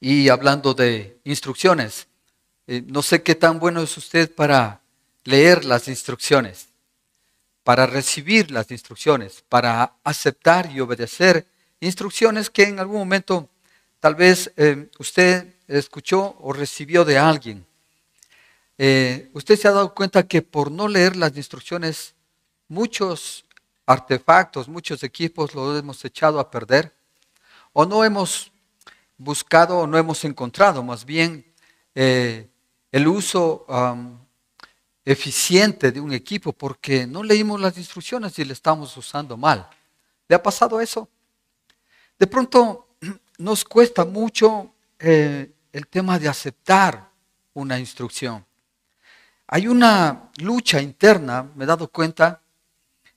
Y hablando de instrucciones, no sé qué tan bueno es usted para leer las instrucciones, para recibir las instrucciones, para aceptar y obedecer instrucciones que en algún momento tal vez usted escuchó o recibió de alguien. Usted se ha dado cuenta que por no leer las instrucciones, muchos artefactos, muchos equipos los hemos echado a perder o no hemos buscado o no hemos encontrado más bien el uso eficiente de un equipo porque no leímos las instrucciones y le estamos usando mal. ¿Le ha pasado eso? De pronto nos cuesta mucho el tema de aceptar una instrucción. Hay una lucha interna, me he dado cuenta,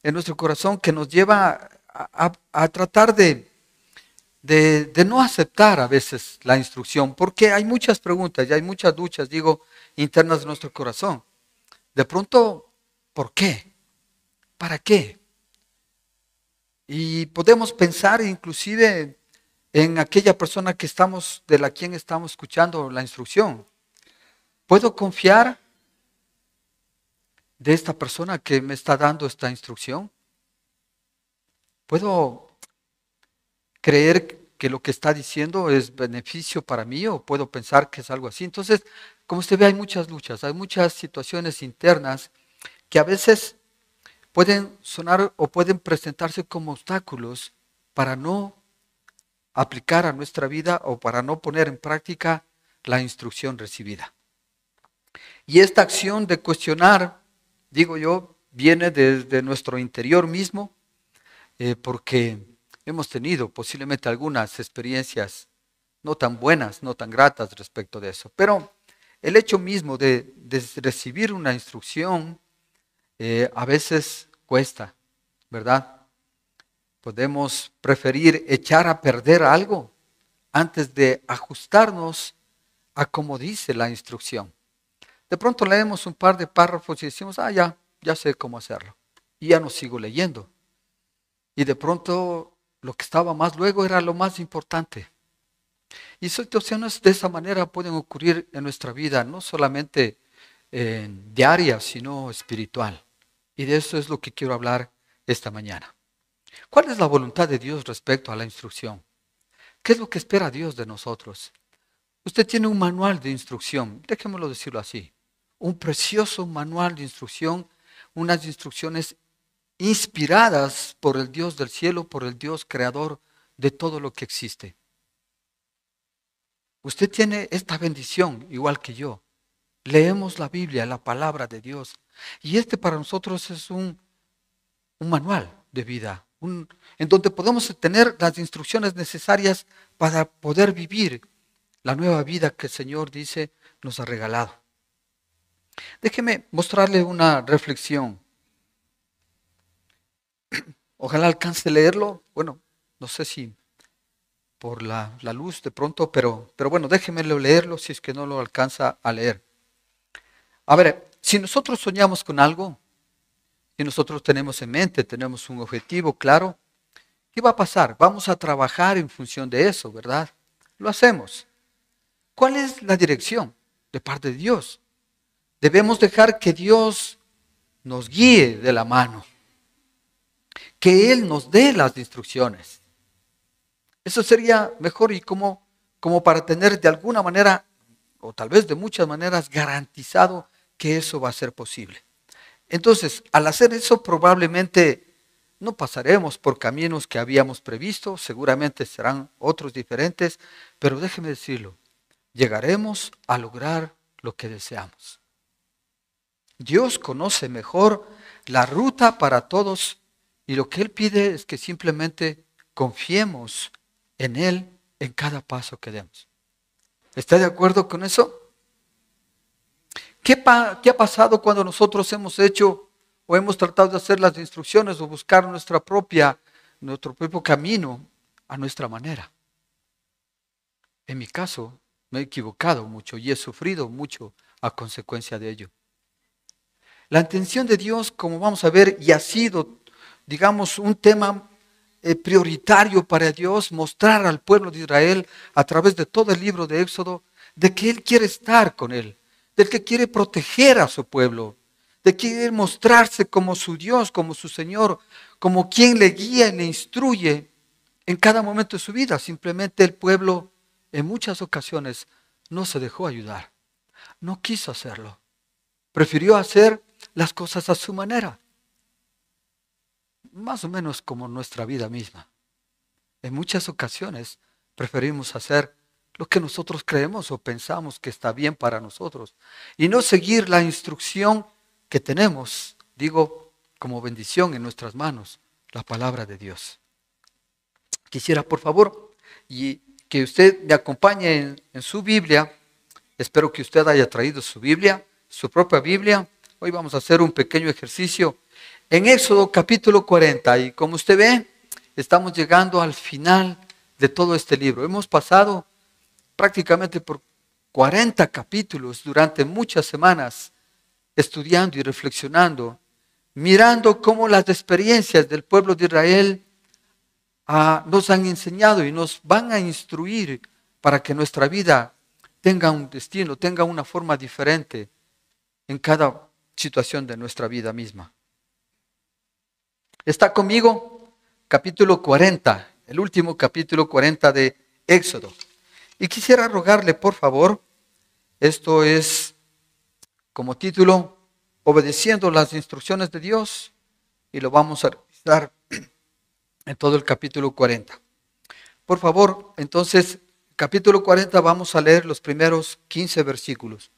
en nuestro corazón que nos lleva a tratar de no aceptar a veces la instrucción, porque hay muchas preguntas y hay muchas luchas, digo, internas de nuestro corazón. De pronto, ¿por qué? ¿Para qué? Y podemos pensar inclusive en aquella persona que estamos, de la quien estamos escuchando la instrucción. ¿Puedo confiar de esta persona que me está dando esta instrucción? ¿Puedo creer que lo que está diciendo es beneficio para mí o puedo pensar que es algo así? Entonces, como usted ve, hay muchas luchas, hay muchas situaciones internas que a veces pueden sonar o pueden presentarse como obstáculos para no aplicar a nuestra vida o para no poner en práctica la instrucción recibida. Y esta acción de cuestionar, digo yo, viene desde nuestro interior mismo, porque hemos tenido posiblemente algunas experiencias no tan buenas, no tan gratas respecto de eso. Pero el hecho mismo de recibir una instrucción a veces cuesta, ¿verdad? Podemos preferir echar a perder algo antes de ajustarnos a como dice la instrucción. De pronto leemos un par de párrafos y decimos, ya sé cómo hacerlo. Y ya no sigo leyendo. Y de pronto lo que estaba más luego era lo más importante. Y situaciones de esa manera pueden ocurrir en nuestra vida, no solamente diaria, sino espiritual. Y de eso es lo que quiero hablar esta mañana. ¿Cuál es la voluntad de Dios respecto a la instrucción? ¿Qué es lo que espera Dios de nosotros? Usted tiene un manual de instrucción, déjemelo decirlo así, un precioso manual de instrucción, unas instrucciones inspiradas por el Dios del cielo, por el Dios creador de todo lo que existe. Usted tiene esta bendición, igual que yo. Leemos la Biblia, la palabra de Dios, y este para nosotros es un manual de vida, en donde podemos tener las instrucciones necesarias para poder vivir la nueva vida que el Señor dice nos ha regalado. Déjeme mostrarle una reflexión. Ojalá alcance a leerlo. Bueno, no sé si por la luz de pronto, pero bueno, déjeme leerlo si es que no lo alcanza a leer. A ver, si nosotros soñamos con algo, si nosotros tenemos en mente, tenemos un objetivo claro, ¿qué va a pasar? Vamos a trabajar en función de eso, ¿verdad? Lo hacemos. ¿Cuál es la dirección de parte de Dios? Debemos dejar que Dios nos guíe de la mano, que Él nos dé las instrucciones. Eso sería mejor y como para tener de alguna manera, o tal vez de muchas maneras, garantizado que eso va a ser posible. Entonces, al hacer eso probablemente no pasaremos por caminos que habíamos previsto, seguramente serán otros diferentes, pero déjeme decirlo, llegaremos a lograr lo que deseamos. Dios conoce mejor la ruta para todos y lo que Él pide es que simplemente confiemos en Él en cada paso que demos. ¿Está de acuerdo con eso? ¿Qué ha pasado cuando nosotros hemos hecho o hemos tratado de hacer las instrucciones o buscar nuestro propio camino a nuestra manera? En mi caso, me he equivocado mucho y he sufrido mucho a consecuencia de ello. La intención de Dios, como vamos a ver, y ha sido, digamos, un tema prioritario para Dios mostrar al pueblo de Israel a través de todo el libro de Éxodo de que Él quiere estar con él, de que quiere proteger a su pueblo, de que quiere mostrarse como su Dios, como su Señor, como quien le guía y le instruye en cada momento de su vida. Simplemente el pueblo en muchas ocasiones no se dejó ayudar, no quiso hacerlo, prefirió hacer las cosas a su manera. Más o menos como nuestra vida misma. En muchas ocasiones preferimos hacer lo que nosotros creemos o pensamos que está bien para nosotros y no seguir la instrucción que tenemos, digo, como bendición en nuestras manos, la palabra de Dios. Quisiera, por favor, y que usted me acompañe en su Biblia. Espero que usted haya traído su Biblia, su propia Biblia. Hoy vamos a hacer un pequeño ejercicio en Éxodo capítulo 40. Y como usted ve, estamos llegando al final de todo este libro. Hemos pasado prácticamente por 40 capítulos durante muchas semanas, estudiando y reflexionando, mirando cómo las experiencias del pueblo de Israel nos han enseñado y nos van a instruir para que nuestra vida tenga un destino, tenga una forma diferente en cada situación de nuestra vida misma. ¿Está conmigo? Capítulo 40, el último capítulo 40 de Éxodo. Y quisiera rogarle, por favor, esto es como título, Obedeciendo las instrucciones de Dios, y lo vamos a revisar en todo el capítulo 40. Por favor, entonces, capítulo 40 vamos a leer los primeros 15 versículos.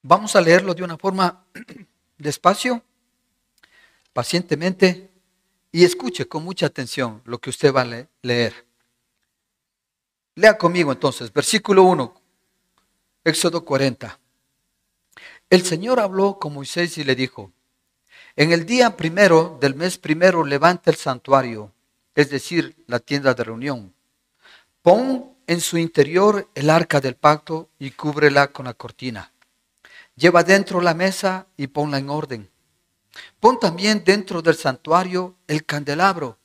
Vamos a leerlo de una forma despacio, pacientemente, y escuche con mucha atención lo que usted va a leer. Lea conmigo entonces, versículo 1, Éxodo 40. El Señor habló con Moisés y le dijo: en el día primero del mes primero levanta el santuario, es decir, la tienda de reunión. Pon en su interior el arca del pacto y cúbrela con la cortina. Lleva dentro la mesa y ponla en orden. Pon también dentro del santuario el candelabro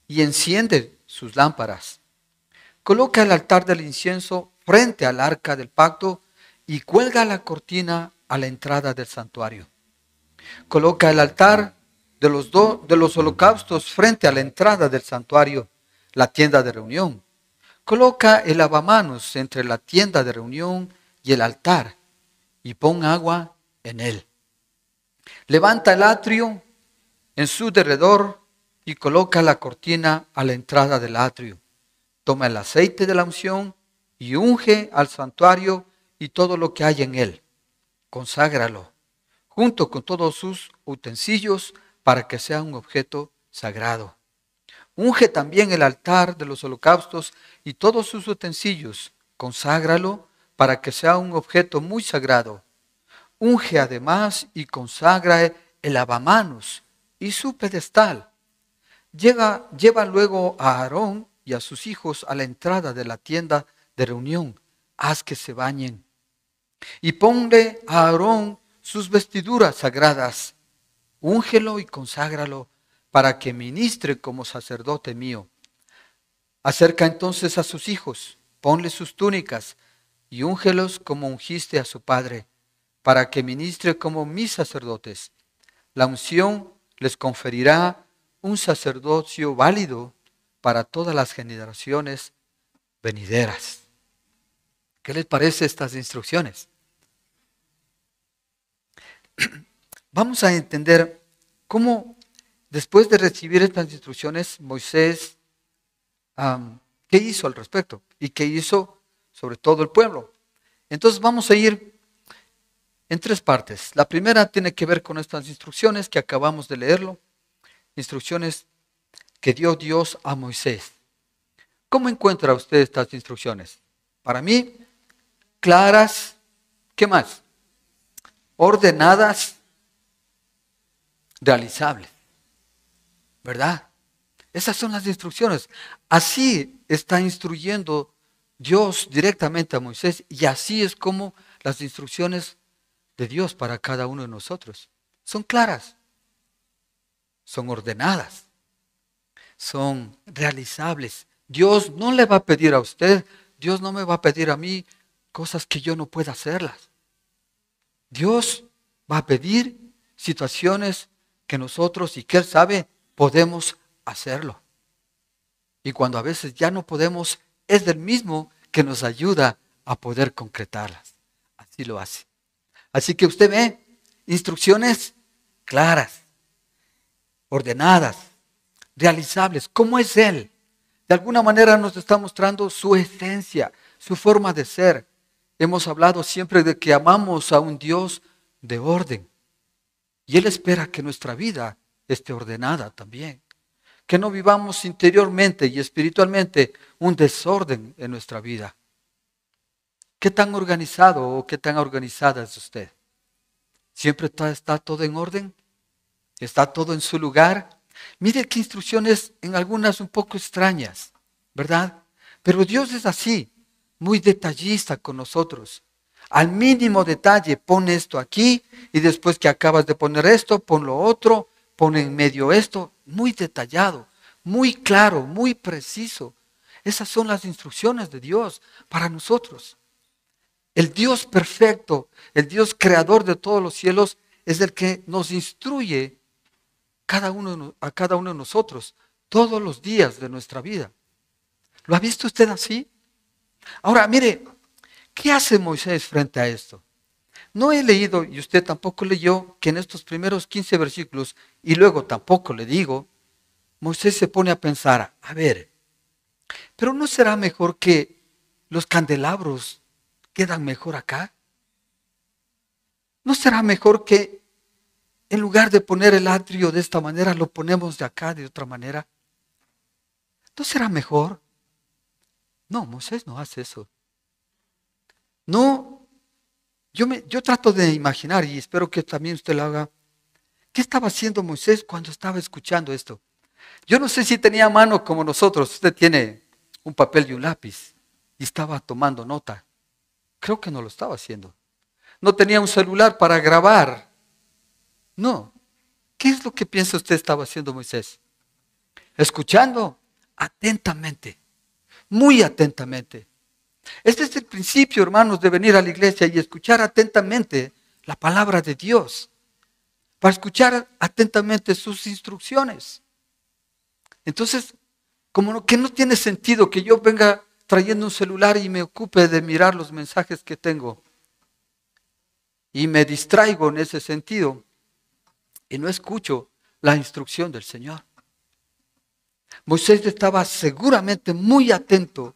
y enciende sus lámparas. Coloca el altar del incienso frente al arca del pacto y cuelga la cortina a la entrada del santuario. Coloca el altar de los holocaustos frente a la entrada del santuario, la tienda de reunión. Coloca el lavamanos entre la tienda de reunión y el altar y pon agua en él. Levanta el atrio en su derredor y coloca la cortina a la entrada del atrio. Toma el aceite de la unción y unge al santuario y todo lo que hay en él. Conságralo, junto con todos sus utensilios, para que sea un objeto sagrado. Unge también el altar de los holocaustos y todos sus utensilios. Conságralo para que sea un objeto muy sagrado. Unge además y consagra el lavamanos y su pedestal. Lleva luego a Aarón y a sus hijos a la entrada de la tienda de reunión. Haz que se bañen. Y ponle a Aarón sus vestiduras sagradas. Úngelo y conságralo para que ministre como sacerdote mío. Acerca entonces a sus hijos, ponle sus túnicas y úngelos como ungiste a su padre, para que ministre como mis sacerdotes. La unción les conferirá un sacerdocio válido para todas las generaciones venideras. ¿Qué les parece estas instrucciones? Vamos a entender cómo, después de recibir estas instrucciones, Moisés, ¿qué hizo al respecto? Y qué hizo sobre todo el pueblo. Entonces vamos a ir en tres partes. La primera tiene que ver con estas instrucciones que acabamos de leerlo. Instrucciones que dio Dios a Moisés. ¿Cómo encuentra usted estas instrucciones? Para mí, claras, ¿qué más? Ordenadas, realizables, ¿verdad? Esas son las instrucciones. Así está instruyendo Dios directamente a Moisés y así es como las instrucciones de Dios para cada uno de nosotros son claras. son ordenadas, son realizables. Dios no le va a pedir a usted, Dios no me va a pedir a mí cosas que yo no pueda hacerlas. Dios va a pedir situaciones que nosotros y que Él sabe podemos hacerlo. Y cuando a veces ya no podemos, es del mismo que nos ayuda a poder concretarlas. Así lo hace. Así que usted ve instrucciones claras, ordenadas, realizables. ¿Cómo es Él? De alguna manera nos está mostrando su esencia, su forma de ser. Hemos hablado siempre de que amamos a un Dios de orden. Y Él espera que nuestra vida esté ordenada también. Que no vivamos interiormente y espiritualmente un desorden en nuestra vida. ¿Qué tan organizado o qué tan organizada es usted? ¿Siempre está todo en orden? ¿Está todo en su lugar? Mire qué instrucciones en algunas un poco extrañas, ¿verdad? Pero Dios es así, muy detallista con nosotros. Al mínimo detalle, pon esto aquí y después que acabas de poner esto, pon lo otro, pon en medio esto. Muy detallado, muy claro, muy preciso. Esas son las instrucciones de Dios para nosotros. El Dios perfecto, el Dios creador de todos los cielos, es el que nos instruye a cada uno de nosotros todos los días de nuestra vida. ¿Lo ha visto usted así? Ahora, mire, ¿qué hace Moisés frente a esto? No he leído, y usted tampoco leyó, que en estos primeros 15 versículos, y luego tampoco le digo, Moisés se pone a pensar, a ver, ¿pero no será mejor que los candelabros quedan mejor acá? ¿No será mejor que en lugar de poner el atrio de esta manera, lo ponemos de acá de otra manera? ¿No será mejor? No, Moisés no hace eso. No, yo trato de imaginar, y espero que también usted lo haga, ¿qué estaba haciendo Moisés cuando estaba escuchando esto? Yo no sé si tenía a mano como nosotros, usted tiene un papel y un lápiz, y estaba tomando nota. Creo que no lo estaba haciendo. No tenía un celular para grabar. No. ¿Qué es lo que piensa usted estaba haciendo Moisés? Escuchando atentamente, muy atentamente. Este es el principio, hermanos, de venir a la iglesia y escuchar atentamente la palabra de Dios, para escuchar atentamente sus instrucciones. Entonces, que no tiene sentido que yo venga trayendo un celular y me ocupe de mirar los mensajes que tengo y me distraigo en ese sentido y no escucho la instrucción del Señor. Moisés estaba seguramente muy atento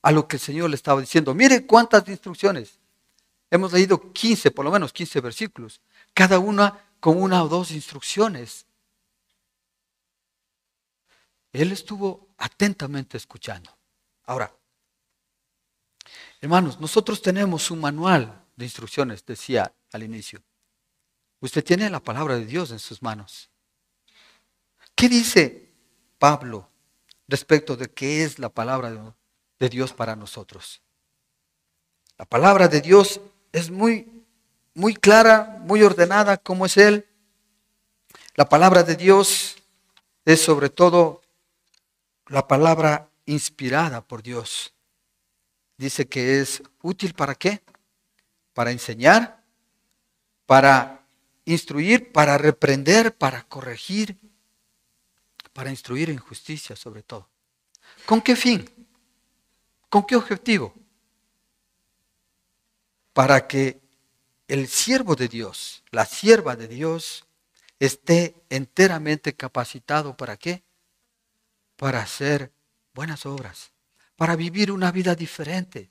a lo que el Señor le estaba diciendo. Mire cuántas instrucciones. Hemos leído 15, por lo menos 15 versículos. Cada una con una o dos instrucciones. Él estuvo atentamente escuchando. Ahora, hermanos, nosotros tenemos un manual de instrucciones, decía al inicio. Usted tiene la palabra de Dios en sus manos. ¿Qué dice Pablo respecto de qué es la palabra de Dios para nosotros? La palabra de Dios es muy, muy clara, muy ordenada, como es Él. La palabra de Dios es sobre todo la palabra inspirada por Dios. Dice que es útil ¿para qué? Para enseñar, para instruir, para reprender, para corregir, para instruir en justicia sobre todo. ¿Con qué fin? ¿Con qué objetivo? Para que el siervo de Dios, la sierva de Dios, esté enteramente capacitado ¿para qué? Para hacer buenas obras, para vivir una vida diferente.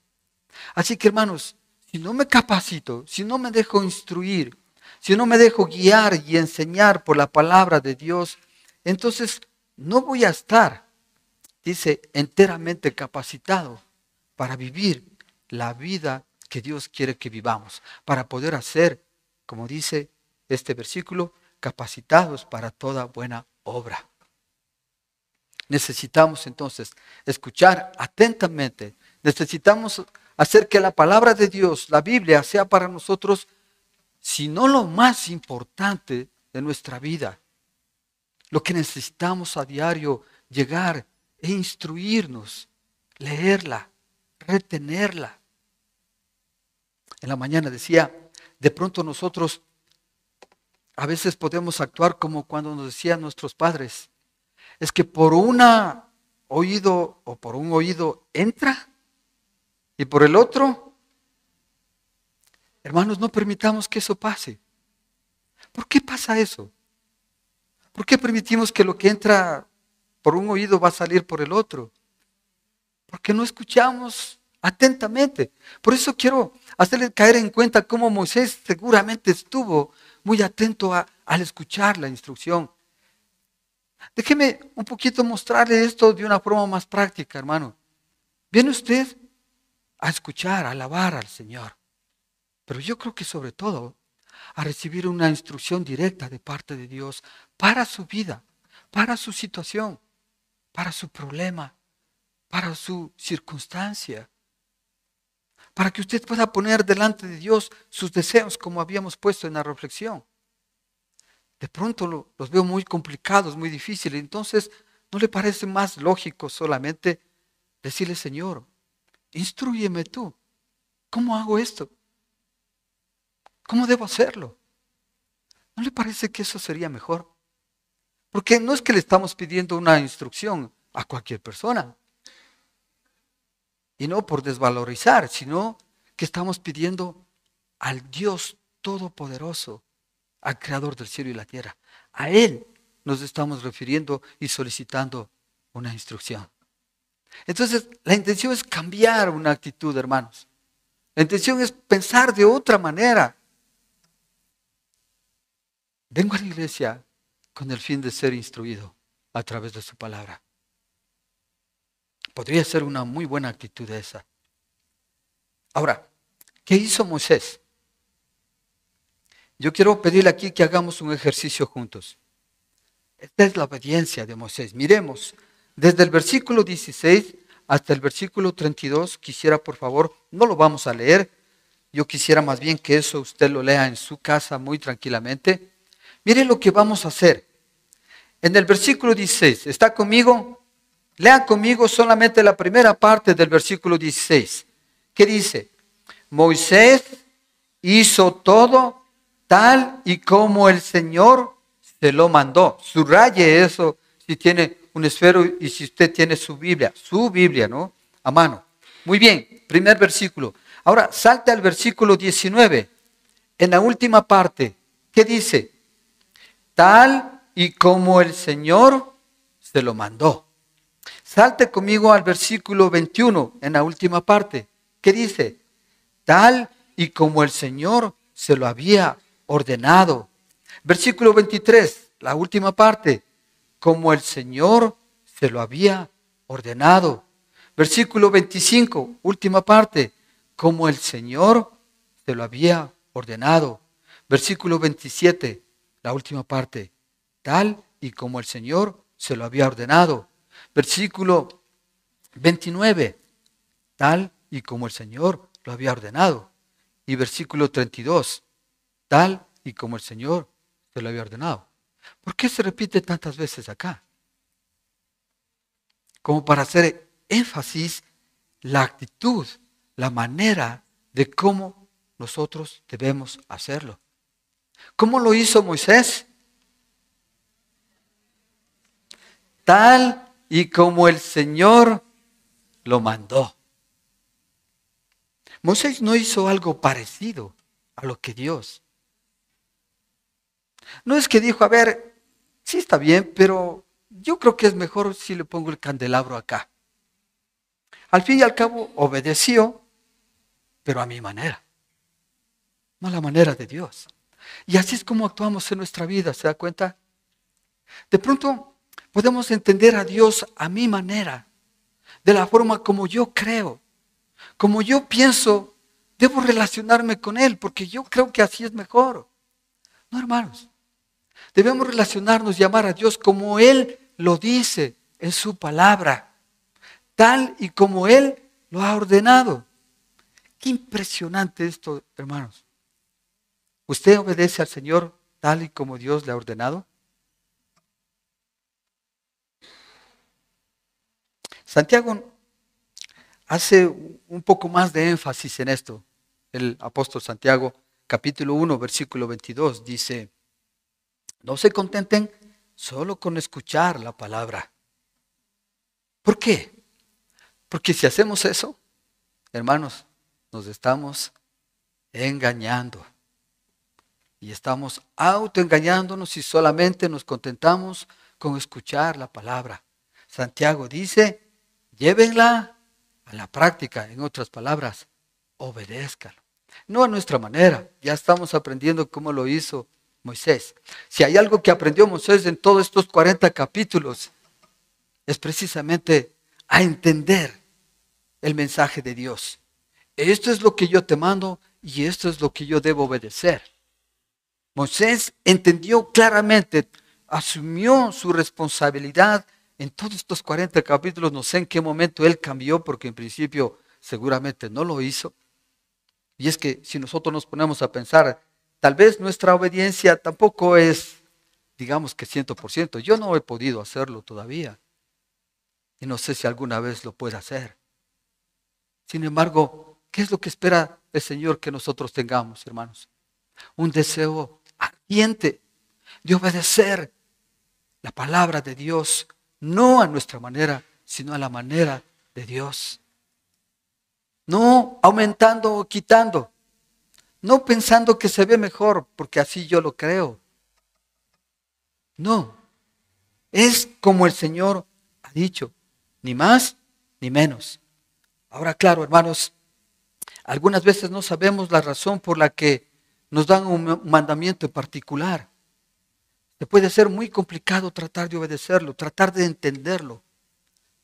Así que hermanos, si no me capacito, si no me dejo instruir, si no me dejo guiar y enseñar por la palabra de Dios, entonces no voy a estar, dice, enteramente capacitado para vivir la vida que Dios quiere que vivamos, para poder hacer, como dice este versículo, capacitados para toda buena obra. Necesitamos entonces escuchar atentamente, necesitamos hacer que la palabra de Dios, la Biblia, sea para nosotros, si no lo más importante de nuestra vida. lo que necesitamos a diario, llegar e instruirnos, leerla, retenerla. En la mañana decía, de pronto nosotros a veces podemos actuar como cuando nos decían nuestros padres, es que por un oído entra y por el otro, hermanos, no permitamos que eso pase. ¿Por qué pasa eso? ¿Por qué permitimos que lo que entra por un oído va a salir por el otro? Porque no escuchamos atentamente. Por eso quiero hacerle caer en cuenta cómo Moisés seguramente estuvo muy atento al escuchar la instrucción. Déjeme un poquito mostrarle esto de una forma más práctica, hermano. Viene usted a escuchar, a alabar al Señor. Pero yo creo que sobre todo a recibir una instrucción directa de parte de Dios para su vida, para su situación, para su problema, para su circunstancia, para que usted pueda poner delante de Dios sus deseos como habíamos puesto en la reflexión. De pronto los veo muy complicados, muy difíciles, entonces ¿no le parece más lógico solamente decirle, Señor, instrúyeme tú, ¿cómo hago esto? ¿Cómo debo hacerlo? ¿No le parece que eso sería mejor? Porque no es que le estamos pidiendo una instrucción a cualquier persona. Y no por desvalorizar, sino que estamos pidiendo al Dios Todopoderoso, al Creador del cielo y la tierra. A Él nos estamos refiriendo y solicitando una instrucción. Entonces, la intención es cambiar una actitud, hermanos. La intención es pensar de otra manera. Vengo a la iglesia con el fin de ser instruido a través de su palabra. Podría ser una muy buena actitud esa. Ahora, ¿qué hizo Moisés? Yo quiero pedirle aquí que hagamos un ejercicio juntos. Esta es la obediencia de Moisés. Miremos, desde el versículo 16 hasta el versículo 32, quisiera por favor, no lo vamos a leer, yo quisiera más bien que eso usted lo lea en su casa muy tranquilamente. Mire lo que vamos a hacer. En el versículo 16, ¿está conmigo? Lean conmigo solamente la primera parte del versículo 16. ¿Qué dice? Moisés hizo todo tal y como el Señor se lo mandó. Subraye eso si tiene un esfero y si usted tiene su Biblia, ¿no? A mano. Muy bien, primer versículo. Ahora salte al versículo 19. En la última parte, ¿qué dice? Tal y como el Señor se lo mandó. Salte conmigo al versículo 21, en la última parte. ¿Qué dice? Tal y como el Señor se lo había ordenado. Versículo 23, la última parte. Como el Señor se lo había ordenado. Versículo 25, última parte. Como el Señor se lo había ordenado. Versículo 27, la última parte. Tal y como el Señor se lo había ordenado. Versículo 29, tal y como el Señor lo había ordenado. Y versículo 32, tal y como el Señor se lo había ordenado. ¿Por qué se repite tantas veces acá? Como para hacer énfasis la actitud, la manera de cómo nosotros debemos hacerlo. ¿Cómo lo hizo Moisés? Tal y como el Señor lo mandó. Moisés no hizo algo parecido a lo que Dios. No es que dijo, a ver, sí está bien, pero yo creo que es mejor si le pongo el candelabro acá. Al fin y al cabo obedeció, pero a mi manera, no a la manera de Dios. Y así es como actuamos en nuestra vida, ¿se da cuenta? De pronto podemos entender a Dios a mi manera, de la forma como yo creo, como yo pienso, debo relacionarme con Él, porque yo creo que así es mejor. No, hermanos, debemos relacionarnos y amar a Dios como Él lo dice en su palabra, tal y como Él lo ha ordenado. Qué impresionante esto, hermanos. ¿Usted obedece al Señor tal y como Dios le ha ordenado? Santiago hace un poco más de énfasis en esto. El apóstol Santiago, capítulo 1, versículo 22, dice: no se contenten solo con escuchar la palabra. ¿Por qué? Porque si hacemos eso, hermanos, nos estamos engañando. Y estamos autoengañándonos si solamente nos contentamos con escuchar la palabra. Santiago dice: llévenla a la práctica. En otras palabras, obedézcalo. No a nuestra manera. Ya estamos aprendiendo cómo lo hizo Moisés. Si hay algo que aprendió Moisés en todos estos 40 capítulos, es precisamente a entender el mensaje de Dios. Esto es lo que yo te mando y esto es lo que yo debo obedecer. Moisés entendió claramente, asumió su responsabilidad en todos estos 40 capítulos. No sé en qué momento él cambió, porque en principio seguramente no lo hizo. Y es que si nosotros nos ponemos a pensar, tal vez nuestra obediencia tampoco es, digamos que 100%. Yo no he podido hacerlo todavía. Y no sé si alguna vez lo pueda hacer. Sin embargo, ¿qué es lo que espera el Señor que nosotros tengamos, hermanos? Un deseo ardiente de obedecer la palabra de Dios, no a nuestra manera, sino a la manera de Dios. No aumentando o quitando, no pensando que se ve mejor, porque así yo lo creo. No, es como el Señor ha dicho, ni más ni menos. Ahora, claro, hermanos, algunas veces no sabemos la razón por la que nos dan un mandamiento en particular. Se puede ser muy complicado tratar de obedecerlo, tratar de entenderlo.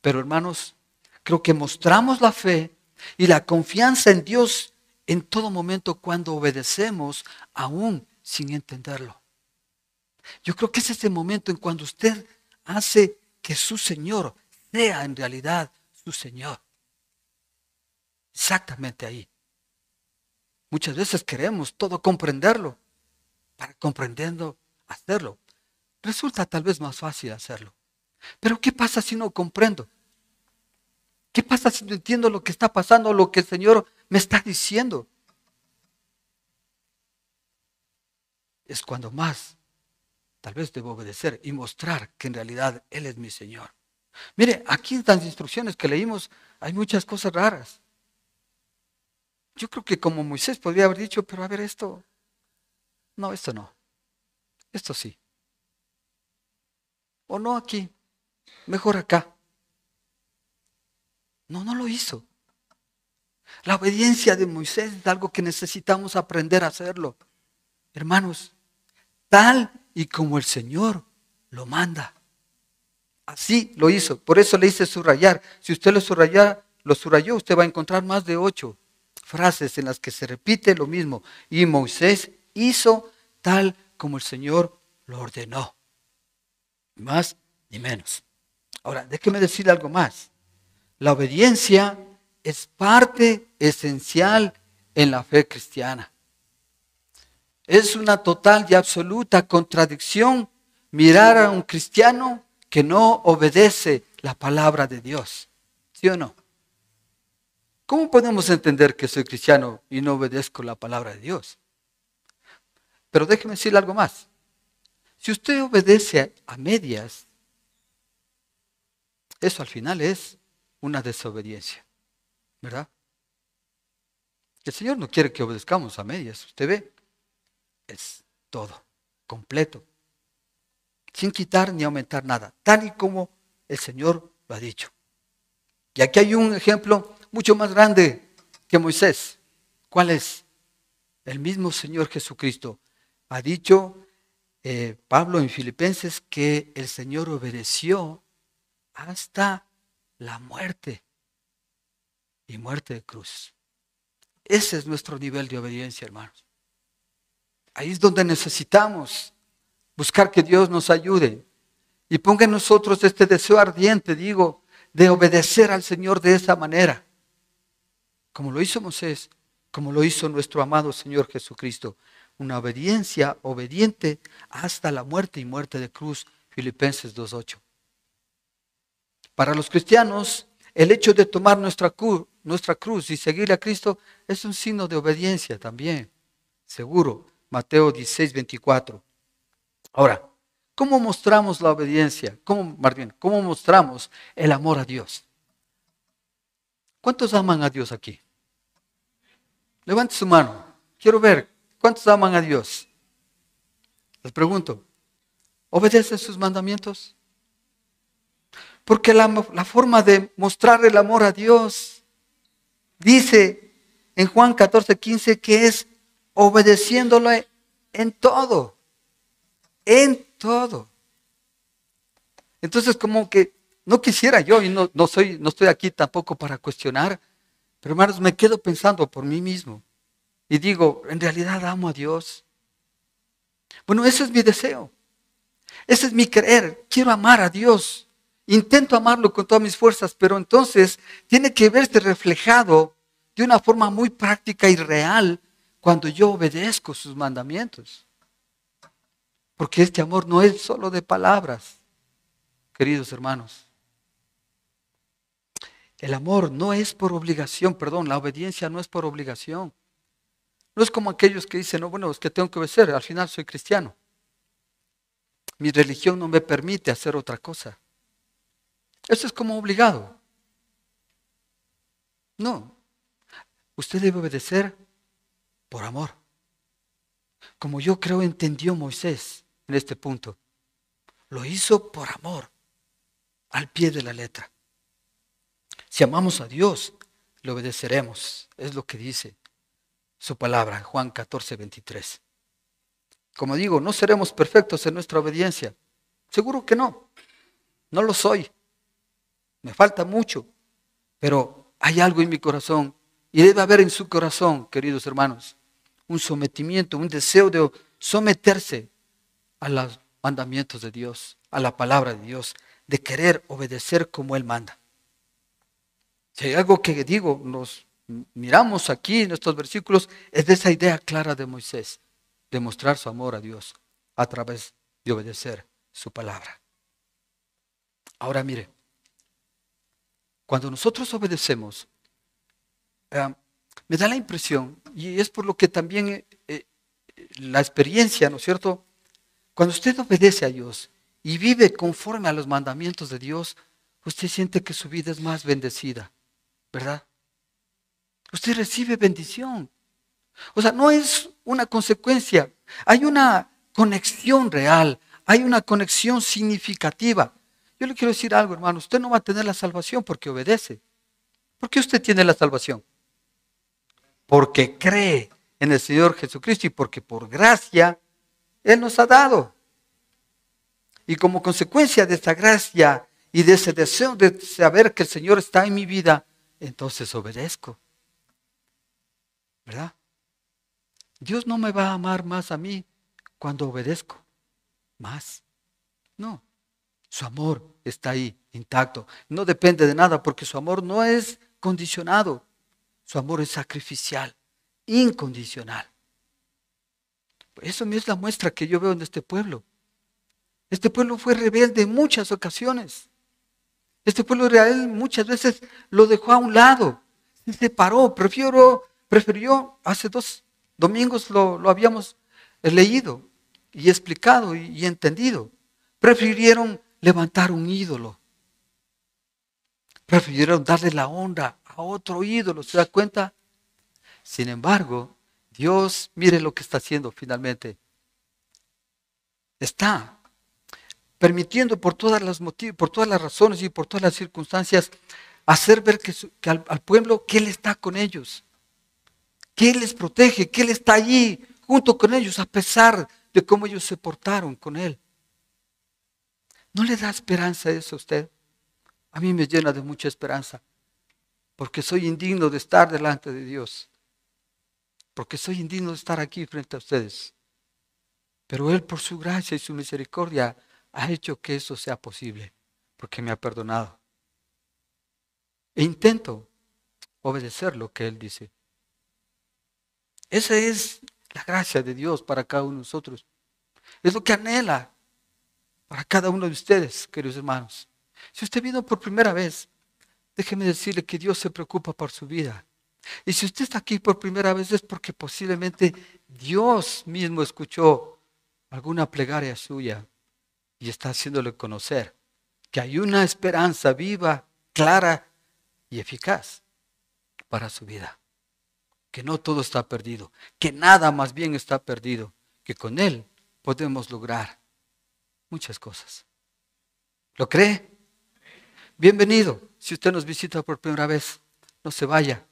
Pero hermanos, creo que mostramos la fe y la confianza en Dios en todo momento cuando obedecemos aún sin entenderlo. Yo creo que es ese momento en cuando usted hace que su Señor sea en realidad su Señor. Exactamente ahí. Muchas veces queremos todo comprenderlo para comprendiendo hacerlo. Resulta tal vez más fácil hacerlo. Pero ¿qué pasa si no comprendo? ¿Qué pasa si no entiendo lo que está pasando, lo que el Señor me está diciendo? Es cuando más tal vez debo obedecer y mostrar que en realidad Él es mi Señor. Mire, aquí en las instrucciones que leímos hay muchas cosas raras. Yo creo que como Moisés podría haber dicho, pero a ver esto, no, esto no, esto sí. O no aquí, mejor acá. No, no lo hizo. La obediencia de Moisés es algo que necesitamos aprender a hacerlo. Hermanos, tal y como el Señor lo manda. Así lo hizo. Por eso le hice subrayar. Si usted lo subrayó, usted va a encontrar más de 8 frases en las que se repite lo mismo. Y Moisés hizo tal como el Señor lo ordenó. Ni más ni menos. Ahora, déjeme decirle algo más. La obediencia es parte esencial en la fe cristiana. Es una total y absoluta contradicción mirar a un cristiano que no obedece la palabra de Dios. ¿Sí o no? ¿Cómo podemos entender que soy cristiano y no obedezco la palabra de Dios? Pero déjeme decirle algo más. Si usted obedece a medias, eso al final es una desobediencia, ¿verdad? El Señor no quiere que obedezcamos a medias, usted ve, es todo, completo, sin quitar ni aumentar nada, tal y como el Señor lo ha dicho. Y aquí hay un ejemplo mucho más grande que Moisés. ¿Cuál es? El mismo Señor Jesucristo ha dicho, Pablo en Filipenses, que el Señor obedeció hasta la muerte y muerte de cruz. Ese es nuestro nivel de obediencia, hermanos. Ahí es donde necesitamos buscar que Dios nos ayude y ponga en nosotros este deseo ardiente, digo, de obedecer al Señor de esa manera. Como lo hizo Moisés, como lo hizo nuestro amado Señor Jesucristo. Una obediencia obediente hasta la muerte y muerte de cruz. Filipenses 2:8. Para los cristianos, el hecho de tomar nuestra cruz y seguirle a Cristo es un signo de obediencia también, seguro. Mateo 16:24. Ahora, ¿cómo mostramos la obediencia? ¿Cómo mostramos el amor a Dios? ¿Cuántos aman a Dios aquí? Levante su mano. Quiero ver, ¿cuántos aman a Dios? Les pregunto, ¿obedecen sus mandamientos? Porque la forma de mostrar el amor a Dios, dice en Juan 14:15, que es obedeciéndole en todo. En todo. Entonces, como que no quisiera yo, y no estoy aquí tampoco para cuestionar, pero hermanos, me quedo pensando por mí mismo. Y digo, ¿en realidad amo a Dios? Bueno, ese es mi deseo. Ese es mi querer. Quiero amar a Dios. Intento amarlo con todas mis fuerzas, pero entonces tiene que verse reflejado de una forma muy práctica y real cuando yo obedezco sus mandamientos. Porque este amor no es solo de palabras, queridos hermanos. El amor no es por obligación, perdón, la obediencia no es por obligación. No es como aquellos que dicen, no, bueno, es que tengo que obedecer, al final soy cristiano. Mi religión no me permite hacer otra cosa. Eso es como obligado. No, usted debe obedecer por amor. Como yo creo entendió Moisés en este punto. Lo hizo por amor, al pie de la letra. Si amamos a Dios, le obedeceremos. Es lo que dice su palabra, Juan 14:23. Como digo, no seremos perfectos en nuestra obediencia. Seguro que no. No lo soy. Me falta mucho. Pero hay algo en mi corazón. Y debe haber en su corazón, queridos hermanos, un sometimiento, un deseo de someterse a los mandamientos de Dios, a la palabra de Dios, de querer obedecer como Él manda. Si hay algo que digo, nos miramos aquí en estos versículos, es de esa idea clara de Moisés, de mostrar su amor a Dios a través de obedecer su palabra. Ahora mire, cuando nosotros obedecemos, me da la impresión, y es por lo que también la experiencia, ¿no es cierto? Cuando usted obedece a Dios y vive conforme a los mandamientos de Dios, usted siente que su vida es más bendecida, ¿verdad? Usted recibe bendición. O sea, no es una consecuencia, hay una conexión real, hay una conexión significativa. Yo le quiero decir algo, hermano, usted no va a tener la salvación porque obedece. ¿Por qué usted tiene la salvación? Porque cree en el Señor Jesucristo y porque por gracia Él nos ha dado. Y como consecuencia de esta gracia y de ese deseo de saber que el Señor está en mi vida, entonces obedezco. ¿Verdad? Dios no me va a amar más a mí cuando obedezco. Más. No. Su amor está ahí, intacto. No depende de nada porque su amor no es condicionado. Su amor es sacrificial, incondicional. Eso es la muestra que yo veo en este pueblo. Este pueblo fue rebelde en muchas ocasiones. Este pueblo de Israel muchas veces lo dejó a un lado. Se separó. Prefirió, hace 2 domingos lo habíamos leído y explicado y entendido. Prefirieron levantar un ídolo. Prefirieron darle la honra a otro ídolo. ¿Se da cuenta? Sin embargo, Dios, mire lo que está haciendo finalmente. Está permitiendo por todas las motivos, por todas las razones y por todas las circunstancias, hacer ver que al pueblo que Él está con ellos, que Él les protege, que Él está allí junto con ellos, a pesar de cómo ellos se portaron con Él. ¿No le da esperanza eso a usted? A mí me llena de mucha esperanza, porque soy indigno de estar delante de Dios, porque soy indigno de estar aquí frente a ustedes. Pero Él, por su gracia y su misericordia, ha hecho que eso sea posible, porque me ha perdonado. E intento obedecer lo que Él dice. Esa es la gracia de Dios para cada uno de nosotros. Es lo que anhela para cada uno de ustedes, queridos hermanos. Si usted vino por primera vez, déjeme decirle que Dios se preocupa por su vida. Y si usted está aquí por primera vez es porque posiblemente Dios mismo escuchó alguna plegaria suya y está haciéndole conocer que hay una esperanza viva, clara y eficaz para su vida. Que no todo está perdido, que nada más bien está perdido, que con Él podemos lograr muchas cosas. ¿Lo cree? Bienvenido. Si usted nos visita por primera vez, no se vaya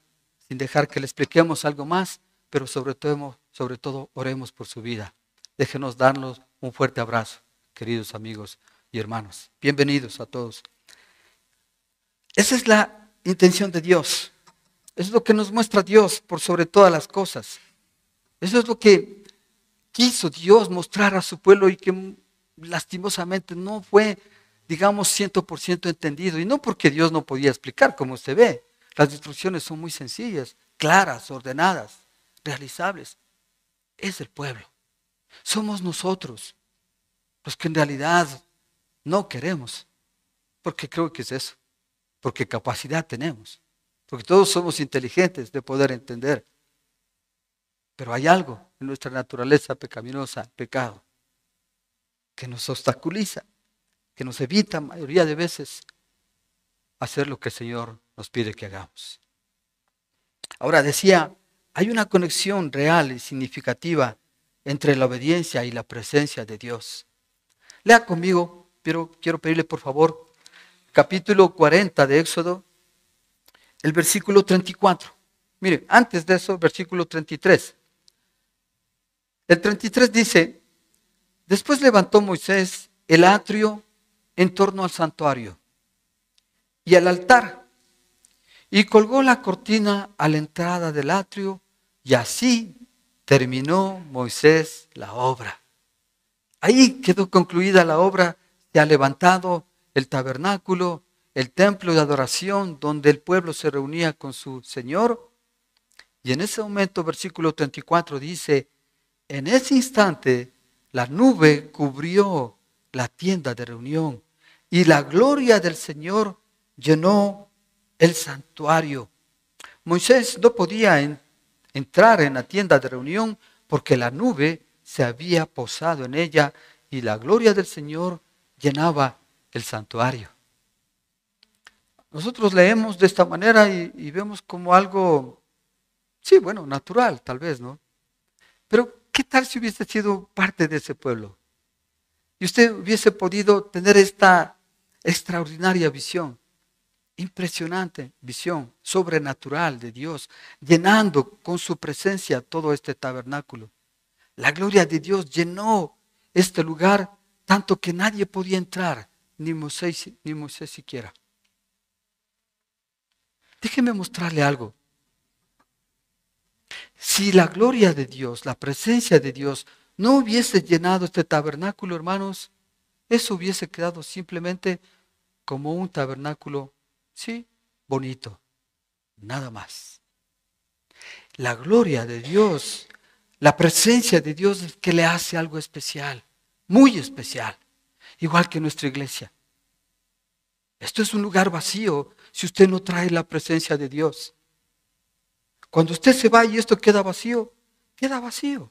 sin dejar que le expliquemos algo más, pero sobre todo oremos por su vida. Déjenos darnos un fuerte abrazo, queridos amigos y hermanos. Bienvenidos a todos. Esa es la intención de Dios. Eso es lo que nos muestra Dios por sobre todas las cosas. Eso es lo que quiso Dios mostrar a su pueblo y que lastimosamente no fue, digamos, 100% entendido. Y no porque Dios no podía explicar, como usted ve. Las instrucciones son muy sencillas, claras, ordenadas, realizables. Es el pueblo. Somos nosotros los que en realidad no queremos. Porque creo que es eso. Porque capacidad tenemos. Porque todos somos inteligentes de poder entender. Pero hay algo en nuestra naturaleza pecaminosa, pecado, que nos obstaculiza, que nos evita mayoría de veces hacer lo que el Señor nos pide que hagamos. Ahora decía, hay una conexión real y significativa entre la obediencia y la presencia de Dios. Lea conmigo, pero quiero pedirle por favor, capítulo 40 de Éxodo, el versículo 34. Mire, antes de eso, versículo 33. El 33 dice, después levantó Moisés el atrio en torno al santuario y al altar, y colgó la cortina a la entrada del atrio, y así terminó Moisés la obra. Ahí quedó concluida la obra, se ha levantado el tabernáculo, el templo de adoración donde el pueblo se reunía con su Señor. Y en ese momento, versículo 34 dice, en ese instante la nube cubrió la tienda de reunión y la gloria del Señor llenó el santuario. Moisés no podía entrar en la tienda de reunión porque la nube se había posado en ella y la gloria del Señor llenaba el santuario. Nosotros leemos de esta manera y vemos como algo, sí, bueno, natural tal vez, ¿no? Pero ¿qué tal si hubiese sido parte de ese pueblo? Y usted hubiese podido tener esta extraordinaria visión, impresionante visión sobrenatural de Dios, llenando con su presencia todo este tabernáculo. La gloria de Dios llenó este lugar tanto que nadie podía entrar, ni Moisés siquiera. Déjeme mostrarle algo. Si la gloria de Dios, la presencia de Dios, no hubiese llenado este tabernáculo, hermanos, eso hubiese quedado simplemente como un tabernáculo, sí, bonito, nada más. La gloria de Dios, la presencia de Dios es que le hace algo especial, muy especial, igual que nuestra iglesia. Esto es un lugar vacío si usted no trae la presencia de Dios. Cuando usted se va y esto queda vacío, queda vacío.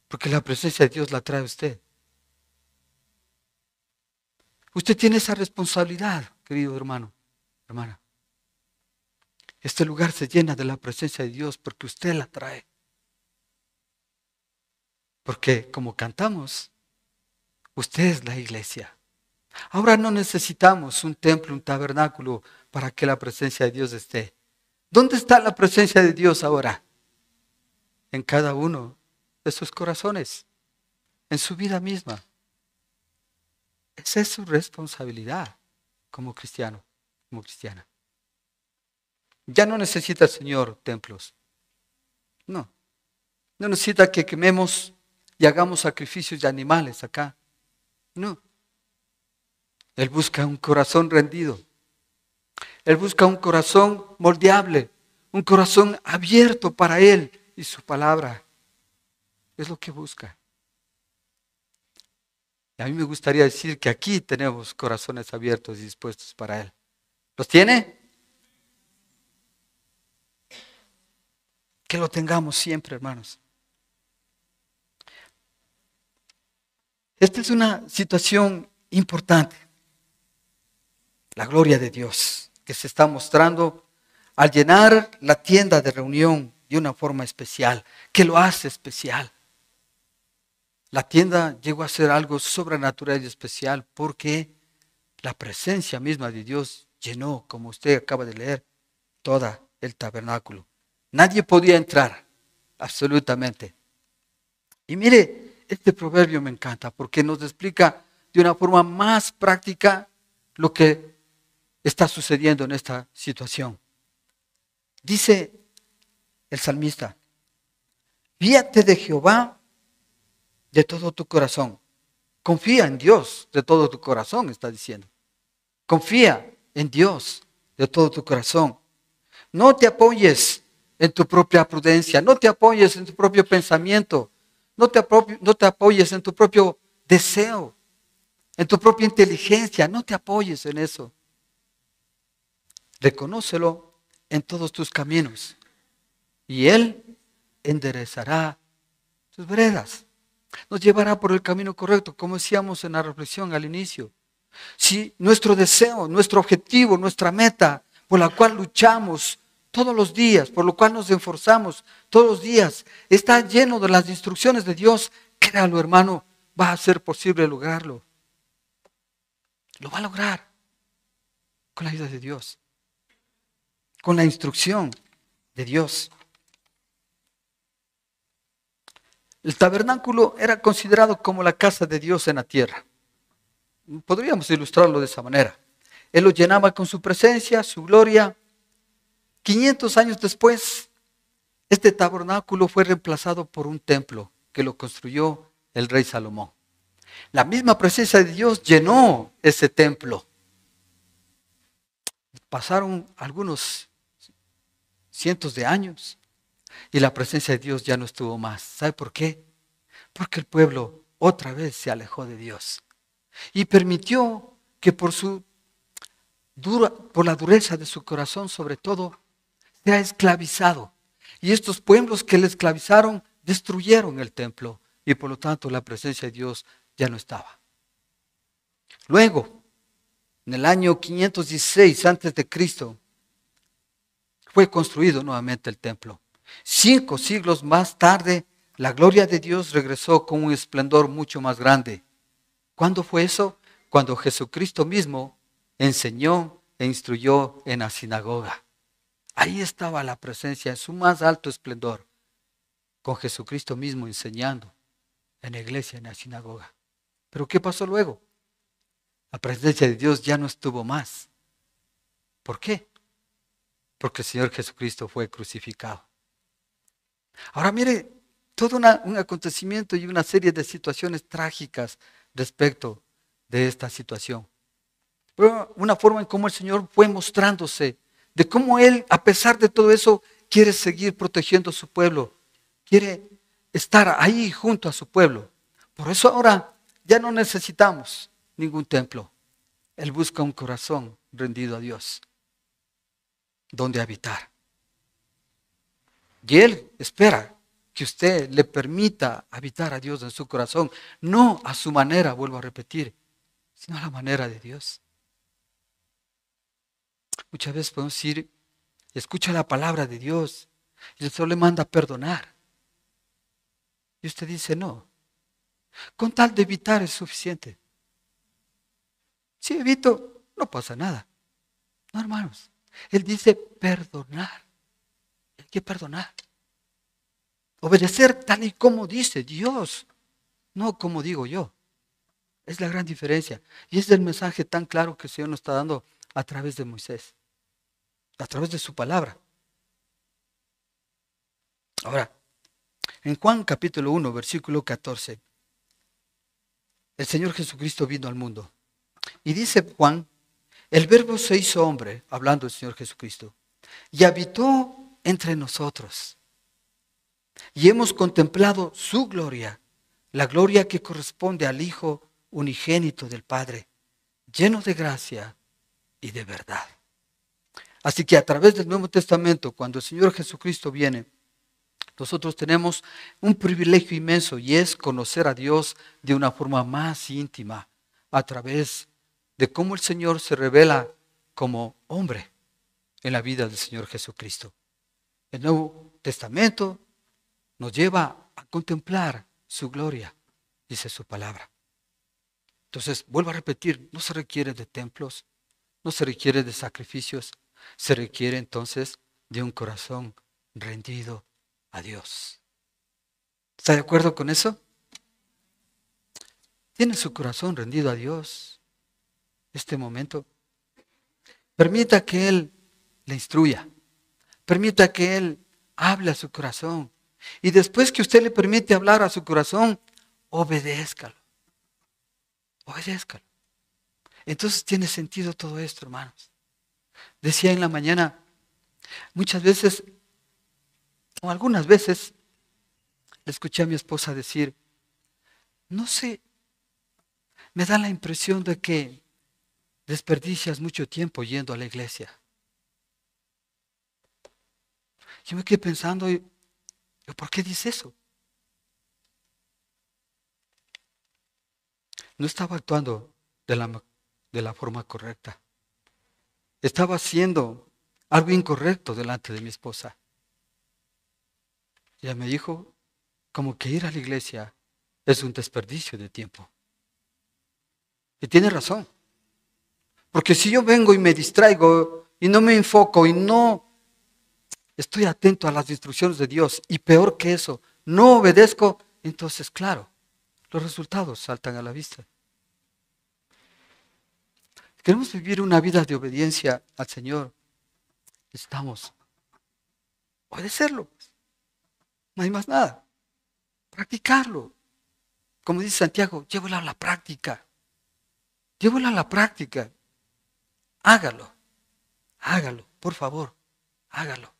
Porque la presencia de Dios la trae usted. Usted tiene esa responsabilidad, querido hermano, hermana. Este lugar se llena de la presencia de Dios porque usted la trae. Porque como cantamos, usted es la iglesia. Ahora no necesitamos un templo, un tabernáculo para que la presencia de Dios esté. ¿Dónde está la presencia de Dios ahora? En cada uno de sus corazones, en su vida misma. Esa es su responsabilidad como cristiano, como cristiana. Ya no necesita el Señor templos. No. No necesita que quememos y hagamos sacrificios de animales acá. No. Él busca un corazón rendido. Él busca un corazón moldeable, un corazón abierto para Él y su palabra. Es lo que busca. Y a mí me gustaría decir que aquí tenemos corazones abiertos y dispuestos para Él. ¿Los tiene? Que lo tengamos siempre, hermanos. Esta es una situación importante. La gloria de Dios que se está mostrando al llenar la tienda de reunión de una forma especial, que lo hace especial. La tienda llegó a ser algo sobrenatural y especial porque la presencia misma de Dios llenó, como usted acaba de leer, todo el tabernáculo. Nadie podía entrar, absolutamente. Y mire, este proverbio me encanta porque nos explica de una forma más práctica lo que está sucediendo en esta situación. Dice el salmista, fíate de Jehová de todo tu corazón. Confía en Dios de todo tu corazón, está diciendo. Confía en Dios de todo tu corazón. No te apoyes en tu propia prudencia, no te apoyes en tu propio pensamiento, no te apoyes en tu propio deseo, en tu propia inteligencia, no te apoyes en eso. Reconócelo en todos tus caminos y Él enderezará tus veredas. Nos llevará por el camino correcto, como decíamos en la reflexión al inicio. Si nuestro deseo, nuestro objetivo, nuestra meta, por la cual luchamos todos los días, por lo cual nos esforzamos todos los días, está lleno de las instrucciones de Dios, créalo, hermano, va a ser posible lograrlo. Lo va a lograr con la ayuda de Dios, con la instrucción de Dios. El tabernáculo era considerado como la casa de Dios en la tierra. Podríamos ilustrarlo de esa manera. Él lo llenaba con su presencia, su gloria. 500 años después, este tabernáculo fue reemplazado por un templo que lo construyó el rey Salomón. La misma presencia de Dios llenó ese templo. Pasaron algunos cientos de años y la presencia de Dios ya no estuvo más. ¿Sabe por qué? Porque el pueblo otra vez se alejó de Dios y permitió que por la dureza de su corazón, sobre todo, sea esclavizado. Y estos pueblos que le esclavizaron destruyeron el templo y por lo tanto la presencia de Dios ya no estaba. Luego, en el año 516 a.C., fue construido nuevamente el templo. 5 siglos más tarde, la gloria de Dios regresó con un esplendor mucho más grande. ¿Cuándo fue eso? Cuando Jesucristo mismo enseñó e instruyó en la sinagoga. Ahí estaba la presencia en su más alto esplendor, con Jesucristo mismo enseñando en la iglesia, en la sinagoga. ¿Pero qué pasó luego? La presencia de Dios ya no estuvo más. ¿Por qué? Porque el Señor Jesucristo fue crucificado. Ahora mire, todo un acontecimiento y una serie de situaciones trágicas respecto de esta situación. Pero una forma en cómo el Señor fue mostrándose, de cómo Él, a pesar de todo eso, quiere seguir protegiendo a su pueblo, quiere estar ahí junto a su pueblo. Por eso ahora ya no necesitamos ningún templo. Él busca un corazón rendido a Dios, donde habitar. Y Él espera que usted le permita habitar a Dios en su corazón, no a su manera, vuelvo a repetir, sino a la manera de Dios. Muchas veces podemos decir, escucha la palabra de Dios y el Señor le manda a perdonar. Y usted dice, no, con tal de evitar es suficiente. Si evito, no pasa nada. No, hermanos, Él dice perdonar. Hay que perdonar. Obedecer tal y como dice Dios, no como digo yo. Es la gran diferencia. Y es el mensaje tan claro que el Señor nos está dando a través de Moisés, a través de su palabra. Ahora, en Juan capítulo 1, versículo 14, el Señor Jesucristo vino al mundo. Y dice Juan, el Verbo se hizo hombre, hablando del Señor Jesucristo, y habitó entre nosotros. Y hemos contemplado su gloria, la gloria que corresponde al Hijo unigénito del Padre, lleno de gracia y de verdad. Así que a través del Nuevo Testamento, cuando el Señor Jesucristo viene, nosotros tenemos un privilegio inmenso y es conocer a Dios de una forma más íntima a través de cómo el Señor se revela como hombre en la vida del Señor Jesucristo. El Nuevo Testamento nos lleva a contemplar su gloria, dice su palabra. Entonces, vuelvo a repetir, no se requiere de templos, no se requiere de sacrificios, se requiere entonces de un corazón rendido a Dios. ¿Está de acuerdo con eso? ¿Tiene su corazón rendido a Dios este momento? Permita que Él le instruya, permita que Él hable a su corazón. Y después que usted le permite hablar a su corazón, obedézcalo, obedézcalo. Entonces tiene sentido todo esto, hermanos. Decía en la mañana, muchas veces, o algunas veces, escuché a mi esposa decir, no sé, me da la impresión de que desperdicias mucho tiempo yendo a la iglesia. Yo me quedé pensando, ¿por qué dice eso? No estaba actuando de la forma correcta. Estaba haciendo algo incorrecto delante de mi esposa. Ella me dijo, como que ir a la iglesia es un desperdicio de tiempo. Y tiene razón. Porque si yo vengo y me distraigo y no me enfoco y no estoy atento a las instrucciones de Dios y peor que eso, no obedezco, entonces claro, los resultados saltan a la vista. Queremos vivir una vida de obediencia al Señor. Necesitamos obedecerlo. No hay más nada. Practicarlo. Como dice Santiago, llévalo a la práctica. Llévalo a la práctica. Hágalo. Hágalo, por favor. Hágalo.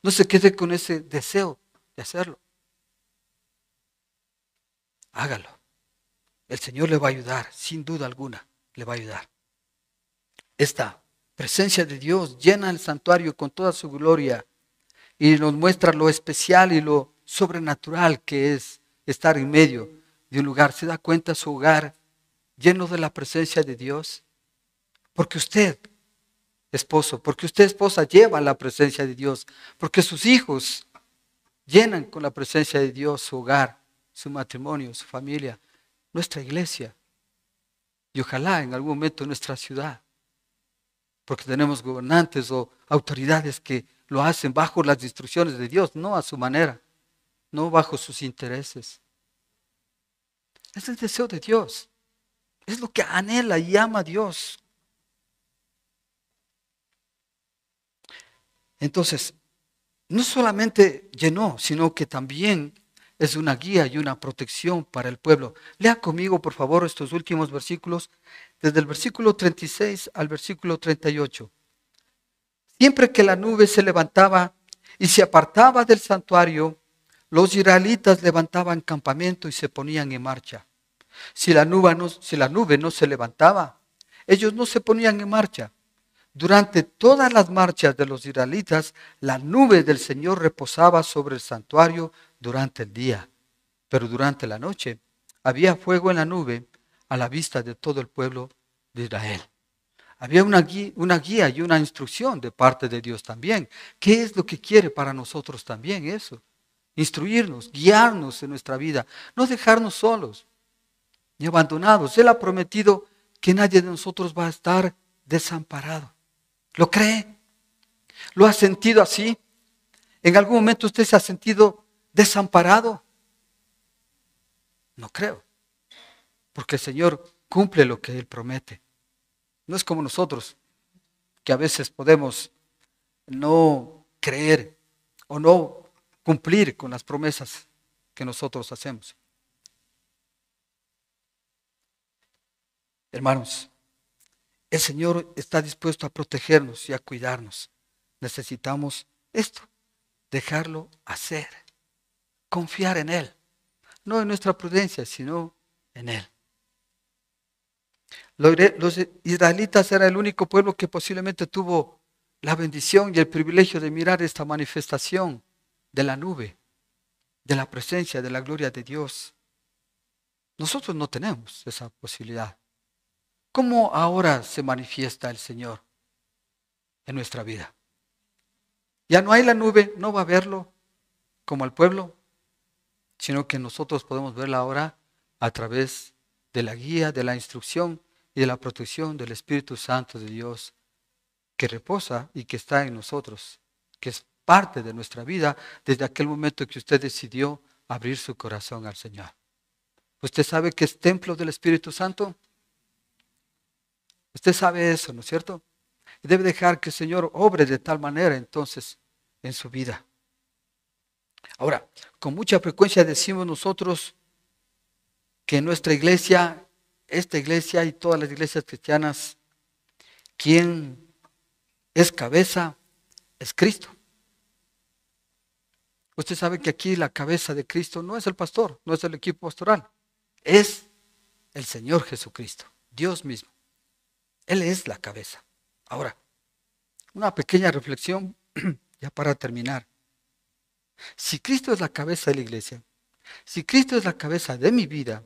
No se quede con ese deseo de hacerlo. Hágalo. El Señor le va a ayudar, sin duda alguna, le va a ayudar. Esta presencia de Dios llena el santuario con toda su gloria y nos muestra lo especial y lo sobrenatural que es estar en medio de un lugar. ¿Se da cuenta su hogar lleno de la presencia de Dios? Porque usted, esposo, porque usted, esposa, lleva la presencia de Dios. Porque sus hijos llenan con la presencia de Dios su hogar, su matrimonio, su familia, nuestra iglesia. Y ojalá en algún momento nuestra ciudad. Porque tenemos gobernantes o autoridades que lo hacen bajo las instrucciones de Dios, no a su manera, no bajo sus intereses. Es el deseo de Dios. Es lo que anhela y ama Dios. Entonces, no solamente llenó, sino que también es una guía y una protección para el pueblo. Lea conmigo, por favor, estos últimos versículos, desde el versículo 36 al versículo 38. Siempre que la nube se levantaba y se apartaba del santuario, los israelitas levantaban campamento y se ponían en marcha. Si la nube no se levantaba, ellos no se ponían en marcha. Durante todas las marchas de los israelitas, la nube del Señor reposaba sobre el santuario durante el día. Pero durante la noche había fuego en la nube a la vista de todo el pueblo de Israel. Había una guía y una instrucción de parte de Dios también. ¿Qué es lo que quiere para nosotros también eso? Instruirnos, guiarnos en nuestra vida, no dejarnos solos ni abandonados. Él ha prometido que nadie de nosotros va a estar desamparado. ¿Lo cree? ¿Lo ha sentido así? ¿En algún momento usted se ha sentido desamparado? No creo, porque el Señor cumple lo que Él promete. No es como nosotros, que a veces podemos no creer o no cumplir con las promesas que nosotros hacemos. Hermanos, el Señor está dispuesto a protegernos y a cuidarnos. Necesitamos esto, dejarlo hacer, confiar en Él, no en nuestra prudencia, sino en Él. Los israelitas era el único pueblo que posiblemente tuvo la bendición y el privilegio de mirar esta manifestación de la nube, de la presencia, de la gloria de Dios. Nosotros no tenemos esa posibilidad. ¿Cómo ahora se manifiesta el Señor en nuestra vida? Ya no hay la nube, no va a verlo como al pueblo, sino que nosotros podemos verla ahora a través de la guía, de la instrucción y de la protección del Espíritu Santo de Dios, que reposa y que está en nosotros, que es parte de nuestra vida desde aquel momento que usted decidió abrir su corazón al Señor. ¿Usted sabe que es templo del Espíritu Santo? Usted sabe eso, ¿no es cierto? Y debe dejar que el Señor obre de tal manera entonces en su vida. Ahora, con mucha frecuencia decimos nosotros que en nuestra iglesia, esta iglesia y todas las iglesias cristianas, quien es cabeza es Cristo. Usted sabe que aquí la cabeza de Cristo no es el pastor, no es el equipo pastoral, es el Señor Jesucristo, Dios mismo. Él es la cabeza. Ahora, una pequeña reflexión ya para terminar. Si Cristo es la cabeza de la iglesia, si Cristo es la cabeza de mi vida,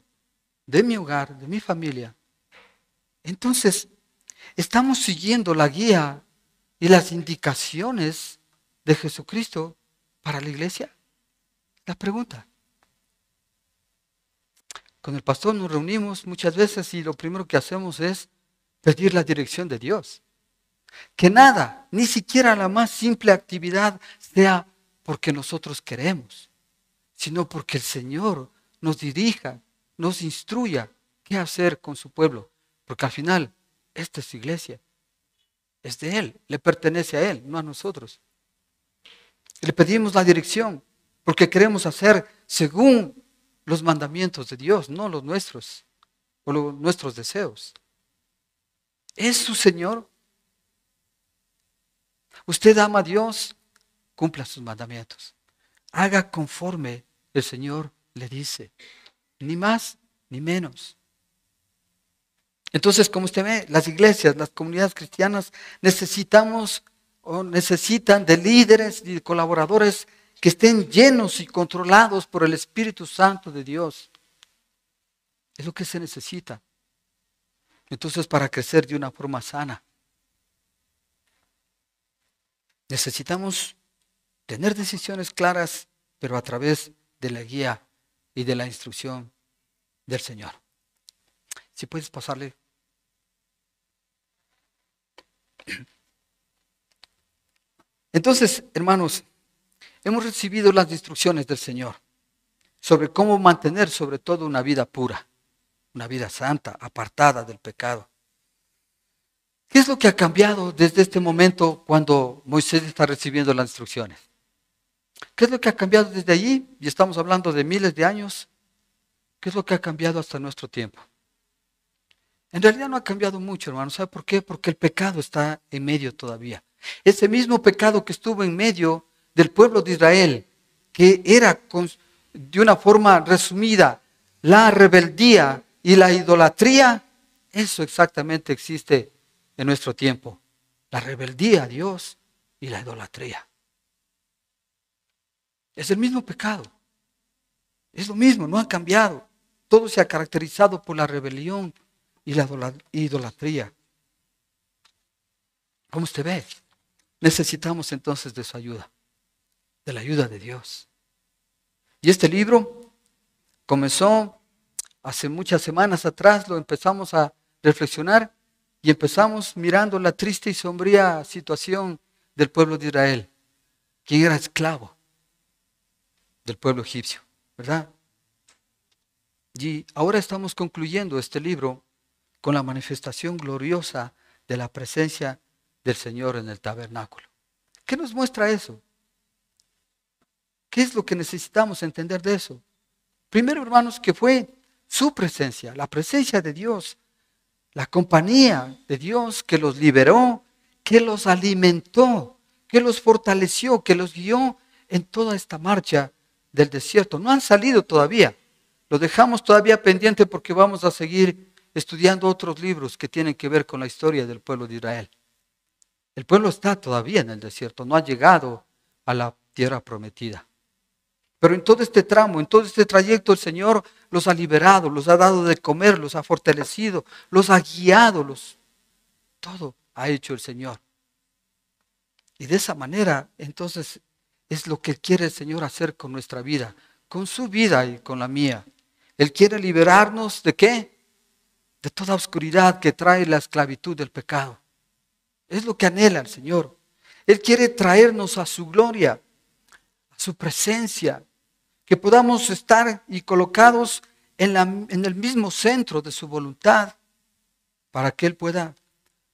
de mi hogar, de mi familia, entonces estamos siguiendo la guía y las indicaciones de Jesucristo para la iglesia. La pregunta. Con el pastor nos reunimos muchas veces y lo primero que hacemos es pedir la dirección de Dios. Que nada, ni siquiera la más simple actividad sea porque nosotros queremos, sino porque el Señor nos dirija, nos instruya qué hacer con su pueblo. Porque al final, esta es su iglesia. Es de Él, le pertenece a Él, no a nosotros. Y le pedimos la dirección, porque queremos hacer según los mandamientos de Dios, no los nuestros, o nuestros deseos. ¿Es su Señor? Usted ama a Dios, cumpla sus mandamientos. Haga conforme el Señor le dice, ni más ni menos. Entonces, como usted ve, las iglesias, las comunidades cristianas necesitan de líderes y de colaboradores que estén llenos y controlados por el Espíritu Santo de Dios. Es lo que se necesita. Entonces, para crecer de una forma sana, necesitamos tener decisiones claras, pero a través de la guía y de la instrucción del Señor. Si puedes pasarle. Entonces, hermanos, hemos recibido las instrucciones del Señor sobre cómo mantener sobre todo una vida pura, una vida santa, apartada del pecado. ¿Qué es lo que ha cambiado desde este momento cuando Moisés está recibiendo las instrucciones? ¿Qué es lo que ha cambiado desde allí? Y estamos hablando de miles de años. ¿Qué es lo que ha cambiado hasta nuestro tiempo? En realidad no ha cambiado mucho, hermano. ¿Sabe por qué? Porque el pecado está en medio todavía. Ese mismo pecado que estuvo en medio del pueblo de Israel, que era de una forma resumida la rebeldía y la idolatría, eso exactamente existe en nuestro tiempo. La rebeldía a Dios y la idolatría. Es el mismo pecado. Es lo mismo, no ha cambiado. Todo se ha caracterizado por la rebelión y la idolatría. Como usted ve, necesitamos entonces de su ayuda, de la ayuda de Dios. Y este libro comenzó hace muchas semanas atrás, lo empezamos a reflexionar y empezamos mirando la triste y sombría situación del pueblo de Israel, quien era esclavo del pueblo egipcio, ¿verdad? Y ahora estamos concluyendo este libro con la manifestación gloriosa de la presencia del Señor en el tabernáculo. ¿Qué nos muestra eso? ¿Qué es lo que necesitamos entender de eso? Primero, hermanos, que fue su presencia, la presencia de Dios, la compañía de Dios que los liberó, que los alimentó, que los fortaleció, que los guió en toda esta marcha del desierto. No han salido todavía. Lo dejamos todavía pendiente porque vamos a seguir estudiando otros libros que tienen que ver con la historia del pueblo de Israel. El pueblo está todavía en el desierto, no ha llegado a la tierra prometida. Pero en todo este tramo, en todo este trayecto, el Señor los ha liberado, los ha dado de comer, los ha fortalecido, los ha guiado, todo ha hecho el Señor. Y de esa manera, entonces, es lo que quiere el Señor hacer con nuestra vida, con su vida y con la mía. Él quiere liberarnos ¿de qué? De toda oscuridad que trae la esclavitud del pecado. Es lo que anhela el Señor. Él quiere traernos a su gloria, a su presencia, que podamos estar y colocados en el mismo centro de su voluntad, para que Él pueda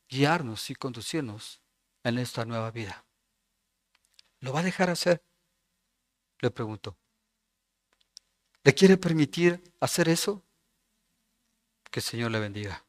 guiarnos y conducirnos en esta nueva vida. ¿Lo va a dejar hacer? Le pregunto. ¿Le quiere permitir hacer eso? Que el Señor le bendiga.